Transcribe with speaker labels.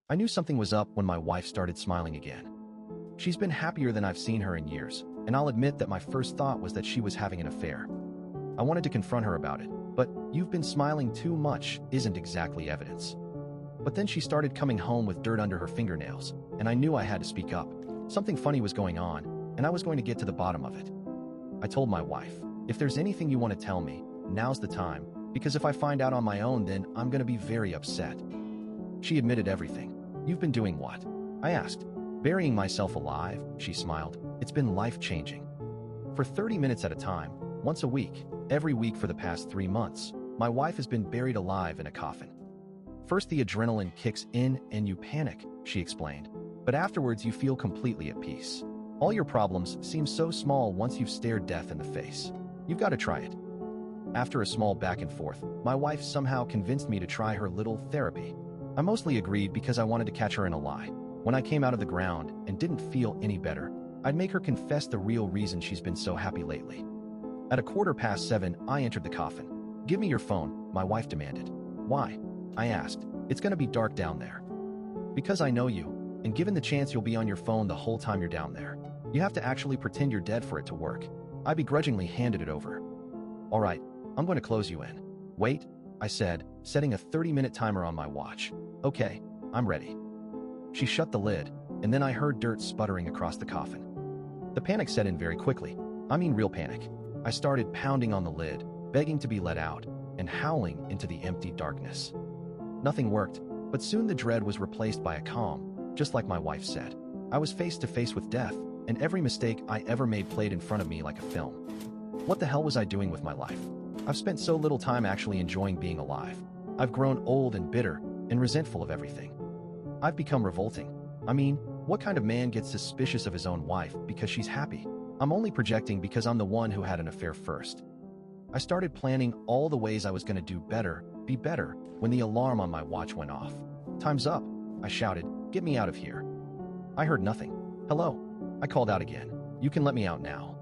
Speaker 1: I knew something was up when my wife started smiling again. She's been happier than I've seen her in years, and I'll admit that my first thought was that she was having an affair. I wanted to confront her about it, but "you've been smiling too much" isn't exactly evidence. But then she started coming home with dirt under her fingernails, and I knew I had to speak up. Something funny was going on, and I was going to get to the bottom of it. I told my wife, "If there's anything you want to tell me, now's the time, because if I find out on my own, then I'm going to be very upset." She admitted everything. "You've been doing what?" I asked. "Burying myself alive," she smiled. "It's been life-changing. For 30 minutes at a time, once a week, every week for the past 3 months, my wife has been buried alive in a coffin. First the adrenaline kicks in and you panic," she explained. "But afterwards you feel completely at peace. All your problems seem so small once you've stared death in the face. You've got to try it." After a small back and forth, my wife somehow convinced me to try her little therapy. I mostly agreed because I wanted to catch her in a lie. When I came out of the ground and didn't feel any better, I'd make her confess the real reason she's been so happy lately. At 7:15, I entered the coffin. "Give me your phone," my wife demanded. "Why?" I asked. "It's gonna be dark down there." "Because I know you, and given the chance you'll be on your phone the whole time you're down there. You have to actually pretend you're dead for it to work." I begrudgingly handed it over. "All right, I'm going to close you in." "Wait," I said, setting a 30-minute timer on my watch. "Okay, I'm ready." She shut the lid, and then I heard dirt sputtering across the coffin. The panic set in very quickly. I mean real panic. I started pounding on the lid, begging to be let out, and howling into the empty darkness. Nothing worked, but soon the dread was replaced by a calm, just like my wife said. I was face to face with death, and every mistake I ever made played in front of me like a film. What the hell was I doing with my life? I've spent so little time actually enjoying being alive. I've grown old and bitter and resentful of everything. I've become revolting. I mean, what kind of man gets suspicious of his own wife because she's happy? I'm only projecting because I'm the one who had an affair first. I started planning all the ways I was going to do better, be better, when the alarm on my watch went off. "Time's up," I shouted. "Get me out of here." I heard nothing. "Hello?" I called out again. "You can let me out now."